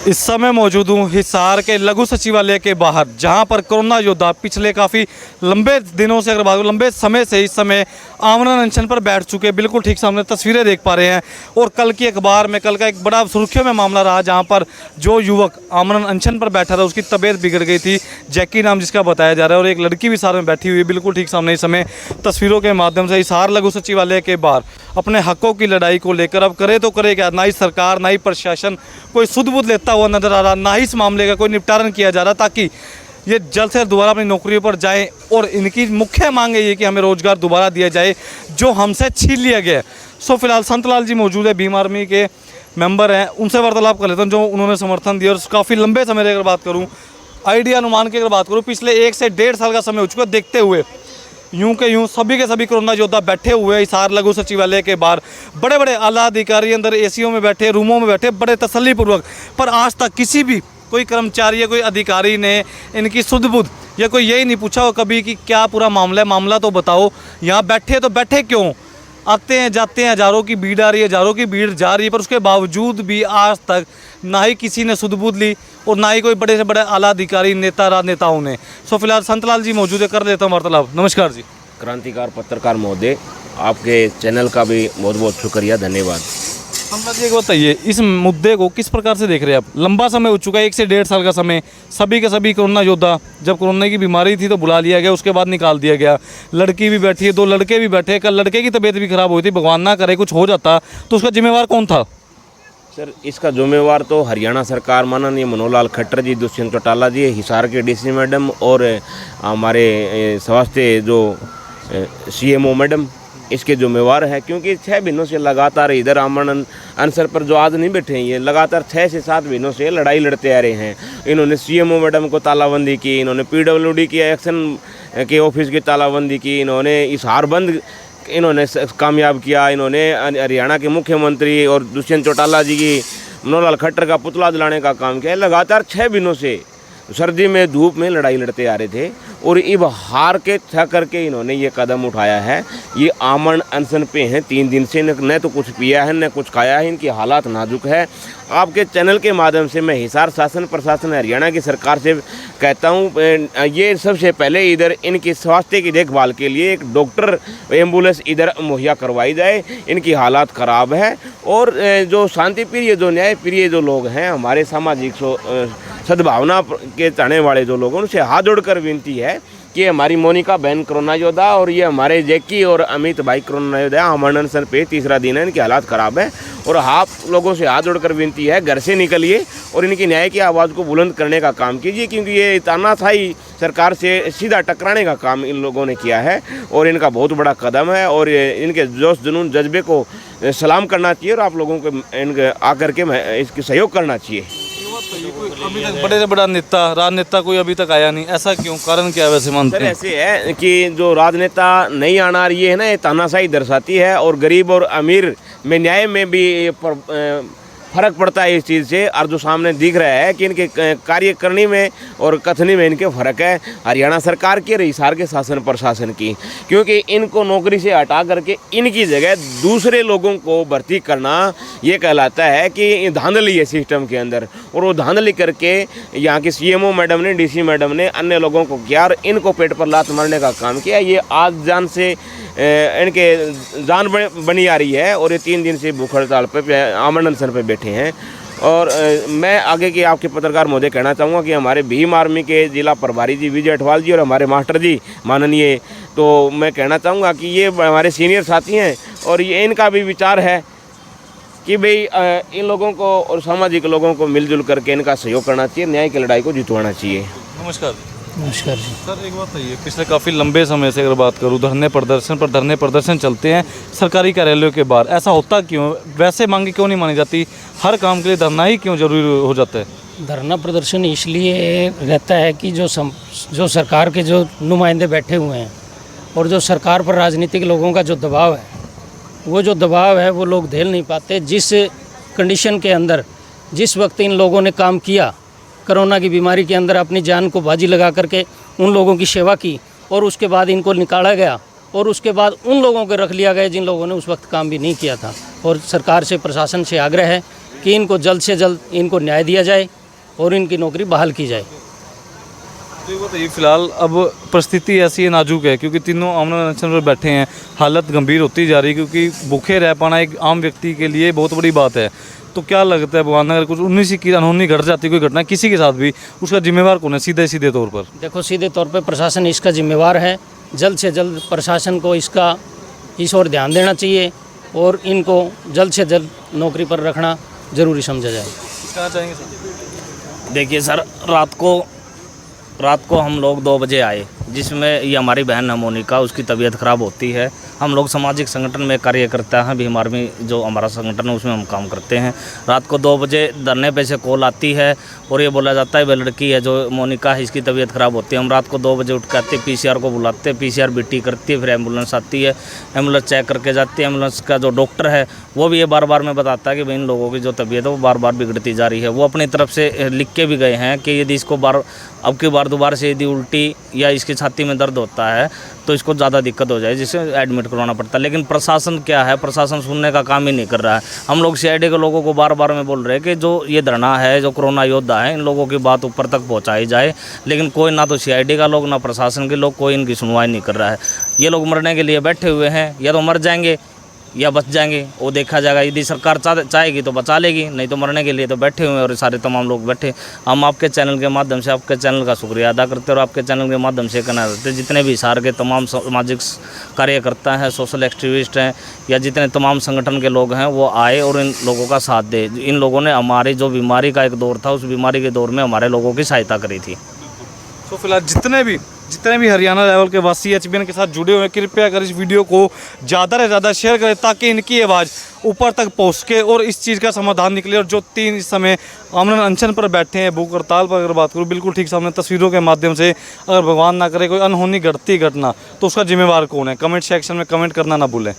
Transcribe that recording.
इस समय मौजूद हूँ हिसार के लघु सचिवालय के बाहर, जहां पर कोरोना योद्धा पिछले काफ़ी लंबे दिनों से, अगर बात लंबे समय से इस समय आमरण अनशन पर बैठ चुके। बिल्कुल ठीक सामने तस्वीरें देख पा रहे हैं। और कल की अखबार में कल का एक बड़ा सुर्खियों में मामला रहा, जहां पर जो युवक आमरण अनशन पर बैठा था उसकी तबीयत बिगड़ गई थी, जैकी नाम जिसका बताया जा रहा है। और एक लड़की भी साथ में बैठी हुई है। बिल्कुल ठीक सामने इस समय तस्वीरों के माध्यम से हिसार लघु सचिवालय के बाहर अपने हकों की लड़ाई को लेकर अब करे तो करे क्या, ना ही सरकार ना ही प्रशासन कोई सुध-बुध लेता हुआ नजर आ रहा, ना ही इस मामले का कोई निपटारण किया जा रहा, ताकि ये जल्द से दोबारा अपनी नौकरियों पर जाएं। और इनकी मुख्य मांग है ये कि हमें रोजगार दोबारा दिया जाए जो हमसे छीन लिया गया है। सो फिलहाल संतलाल जी मौजूद है, भीम आर्मी के मेंबर हैं, उनसे वार्तालाप कर लेता हूँ जो उन्होंने समर्थन दिया। और काफ़ी लंबे समय की अगर बात करूँ, आइडिया अनुमान की अगर बात करूँ, पिछले 1 से 1.5 साल का समय हो चुका देखते हुए यूं के यूं सभी के सभी कोरोना योद्धा बैठे हुए हिसार लघु सचिवालय के बाहर। बड़े बड़े आला अधिकारी अंदर एसीओ में बैठे, रूमों में बैठे, बड़े तसल्लीपूर्वक। पर आज तक किसी भी कोई कर्मचारी या कोई अधिकारी ने इनकी सुध-बुध या कोई यही नहीं पूछा हो कभी कि क्या पूरा मामला है, मामला तो बताओ। यहाँ बैठे तो बैठे क्यों? आते हैं जाते हैं, हज़ारों की भीड़ आ रही है, हज़ारों की भीड़ जा रही है, पर उसके बावजूद भी आज तक ना ही किसी ने सुध-बुध ली और ना ही कोई बड़े से बड़े आला अधिकारी नेता राजनेताओं ने। सो फिलहाल संतलाल जी मौजूद है, कर लेता हूँ वार्तालाप। नमस्कार जी। क्रांतिकार पत्रकार महोदय, आपके चैनल का भी बहुत बहुत शुक्रिया, धन्यवाद। संतलाल जी एक बताइए, इस मुद्दे को किस प्रकार से देख रहे हैं आप? लंबा समय हो चुका है, 1 से 1.5 साल का समय। सभी के सभी कोरोना योद्धा, जब कोरोना की बीमारी थी तो बुला लिया गया, उसके बाद निकाल दिया गया। लड़की भी बैठी है, 2 लड़के भी बैठे। कल लड़के की तबीयत भी खराब हुई थी, भगवान ना करे कुछ हो जाता तो उसका जिम्मेवार कौन था? सर, इसका जिम्मेवार तो हरियाणा सरकार, माननीय मनोहर लाल खट्टर जी, दुष्यंत चौटाला जी, हिसार के डीसी मैडम और हमारे स्वास्थ्य जो सीएमओ मैडम, इसके जिम्मेवार है। क्योंकि 6 महीनों से लगातार इधर आमरण अनशन पर जो आज नहीं बैठे हैं, ये लगातार 6 से 7 महीनों से लड़ाई लड़ते आ रहे हैं। इन्होंने सीएमओ मैडम को तालाबंदी की, इन्होंने पीडब्ल्यूडी की एक्शन के ऑफिस की तालाबंदी की, इन्होंने हिसार बंद इन्होंने कामयाब किया। इन्होंने हरियाणा के मुख्यमंत्री और दुष्यंत चौटाला जी की मनोहर लाल खट्टर का पुतला जलाने का काम किया। लगातार 6 महीनों से सर्दी में धूप में लड़ाई लड़ते आ रहे थे और अब हार के थक करके इन्होंने ये कदम उठाया है। ये आमरण अनशन पे हैं 3 दिन से, न तो कुछ पिया है न कुछ खाया है। इनकी हालात नाजुक है। आपके चैनल के माध्यम से मैं हिसार शासन प्रशासन हरियाणा की सरकार से कहता हूँ, ये सबसे पहले इधर इनकी स्वास्थ्य की देखभाल के लिए एक डॉक्टर एम्बुलेंस इधर मुहैया करवाई जाए। इनकी हालात ख़राब है। और जो शांति प्रिय, जो न्याय प्रिय जो लोग हैं, हमारे सामाजिक सद्भावना के चाहने वाले जो लोग हैं, उनसे हाथ जोड़कर विनती है कि हमारी मोनिका बहन कोरोना योद्धा और ये हमारे जैकी और अमित भाई कोरोना योद्धा आमरण अनशन पे 3रा दिन है, इनकी हालात ख़राब है। और आप लोगों से हाथ जोड़कर विनती है, घर से निकलिए और इनकी न्याय की आवाज़ को बुलंद करने का काम कीजिए। क्योंकि ये तानाशाही सरकार से सीधा टकराने का काम इन लोगों ने किया है और इनका बहुत बड़ा कदम है। और इनके जोश जुनून जज्बे को सलाम करना चाहिए और आप लोगों को इनके आकर के इसकी सहयोग करना चाहिए। अभी तक बड़े से बड़ा नेता राजनेता कोई अभी तक आया नहीं, ऐसा क्यों? कारण क्या है वैसे मानते हैं? सर, ऐसे है कि जो राजनेता नहीं आना रही है ना, ये तानाशाही दर्शाती है। और गरीब और अमीर में न्याय में भी फ़र्क पड़ता है इस चीज़ से। और जो सामने दिख रहा है कि इनके कार्यकरणी में और कथनी में इनके फ़र्क है हरियाणा सरकार की और हिसार के शासन प्रशासन की। क्योंकि इनको नौकरी से हटा करके इनकी जगह दूसरे लोगों को भर्ती करना ये कहलाता है कि धांधली है सिस्टम के अंदर। और वो धांधली करके यहाँ की सीएमओ मैडम ने, डीसी मैडम ने अन्य लोगों को किया और इनको पेट पर लात मारने का काम किया। ये आज जान से इनके जान बनी आ रही है और ये 3 दिन से भूख हड़ताल पे आमरण अनशन पे बैठे हैं। और मैं आगे के आपके पत्रकार महोदय कहना चाहूँगा कि हमारे भीम आर्मी के जिला प्रभारी जी विजय अठवाल जी और हमारे मास्टर जी माननीय, तो मैं कहना चाहूँगा कि ये हमारे सीनियर साथी हैं और ये इनका भी विचार है कि भाई इन लोगों को और सामाजिक लोगों को मिलजुल करके इनका सहयोग करना चाहिए, न्याय की लड़ाई को जितवाना चाहिए। नमस्कार। नमस्कार जी। सर एक बात बताइए, पिछले काफ़ी लंबे समय से अगर बात करूँ, धरने प्रदर्शन चलते हैं सरकारी कार्यालयों के बाहर, ऐसा होता क्यों? वैसे मांगे क्यों नहीं मानी जाती? हर काम के लिए धरना ही क्यों जरूरी हो जाता है? धरना प्रदर्शन इसलिए रहता है कि जो सरकार के जो नुमाइंदे बैठे हुए हैं और जो सरकार पर राजनीतिक लोगों का जो दबाव है, वो जो दबाव है वो लोग झेल नहीं पाते। जिस कंडीशन के अंदर जिस वक्त इन लोगों ने काम किया, कोरोना की बीमारी के अंदर अपनी जान को बाजी लगा करके उन लोगों की सेवा की और उसके बाद इनको निकाला गया और उसके बाद उन लोगों को रख लिया गया जिन लोगों ने उस वक्त काम भी नहीं किया था। और सरकार से, प्रशासन से आग्रह है कि इनको जल्द से जल्द इनको न्याय दिया जाए और इनकी नौकरी बहाल की जाए। तो ये बताइए, फिलहाल अब परिस्थिति ऐसी है, नाजुक है, क्योंकि तीनों आमरण अनशन पर बैठे हैं, हालत गंभीर होती जा रही है, क्योंकि भूखे रह पाना एक आम व्यक्ति के लिए बहुत बड़ी बात है। तो क्या लगता है भगवान, अगर कुछ 19 की अनहोनी घट जाती कोई घटना किसी के साथ भी, उसका जिम्मेवार कौन है सीधे सीधे तौर पर? देखो, सीधे तौर पे प्रशासन इसका जिम्मेवार है। जल्द से जल्द प्रशासन को इस ओर ध्यान देना चाहिए और इनको जल्द से जल्द नौकरी पर रखना ज़रूरी समझा जाए। कहना चाहेंगे सर? देखिए सर, रात को हम लोग 2 बजे आए, जिसमें ये हमारी बहन है मोनिका, उसकी तबीयत ख़राब होती है। हम लोग सामाजिक संगठन में कार्य करते हैं, भीम आर्मी जो हमारा संगठन है उसमें हम काम करते हैं। रात को 2 बजे धरने पे से कॉल आती है और ये बोला जाता है वह लड़की है जो मोनिका है, इसकी तबीयत ख़राब होती है। हम रात को 2 बजे उठ के आते, PCR को बुलाते, PCR बीटी करती है, फिर एम्बुलेंस आती है, एम्बुलेंस चेक करके जाती है। एम्बुलेंस का जो डॉक्टर है वो भी ये बार बार में बताता है कि भाई इन लोगों की जो तबीयत है वो बार बार बिगड़ती जा रही है। वो अपनी तरफ से लिख के भी गए हैं कि यदि इसको अब की बार दोबारा से यदि उल्टी या इसकी छाती में दर्द होता है तो इसको ज़्यादा दिक्कत हो जाए, जिससे एडमिट करवाना पड़ता है। लेकिन प्रशासन क्या है, प्रशासन सुनने का काम ही नहीं कर रहा है। हम लोग CID के लोगों को बार बार में बोल रहे हैं कि जो ये धरना है, जो कोरोना योद्धा है, इन लोगों की बात ऊपर तक पहुंचाई जाए, लेकिन कोई ना तो CID का लोग ना प्रशासन के लोग कोई इनकी सुनवाई नहीं कर रहा है। ये लोग मरने के लिए बैठे हुए हैं, या तो मर जाएंगे या बच जाएंगे, वो देखा जाएगा। यदि सरकार चाहेगी तो बचा लेगी, नहीं तो मरने के लिए तो बैठे हुए हैं और सारे तमाम लोग बैठे। हम आपके चैनल के माध्यम से आपके चैनल का शुक्रिया अदा करते हैं और आपके चैनल के माध्यम से कहना चाहते हैं, जितने भी हिसार के तमाम सामाजिक कार्यकर्ता हैं, सोशल एक्टिविस्ट हैं, या जितने तमाम संगठन के लोग हैं, वो आए और इन लोगों का साथ दे। इन लोगों ने हमारी जो बीमारी का एक दौर था, उस बीमारी के दौर में हमारे लोगों की सहायता करी थी। तो फिलहाल जितने भी हरियाणा लेवल के वासी HBN के साथ जुड़े हुए हैं, कृपया कर इस वीडियो को ज़्यादा से ज़्यादा शेयर करें ताकि इनकी आवाज़ ऊपर तक पहुँच सके और इस चीज़ का समाधान निकले। और जो 3 इस समय आमरण अनशन पर बैठे हैं, भूख हड़ताल पर अगर बात करूँ, बिल्कुल ठीक सामने तस्वीरों के माध्यम से, अगर भगवान ना करे कोई अनहोनी घटती घटना तो उसका जिम्मेवार कौन है? कमेंट सेक्शन में कमेंट करना ना भूलें।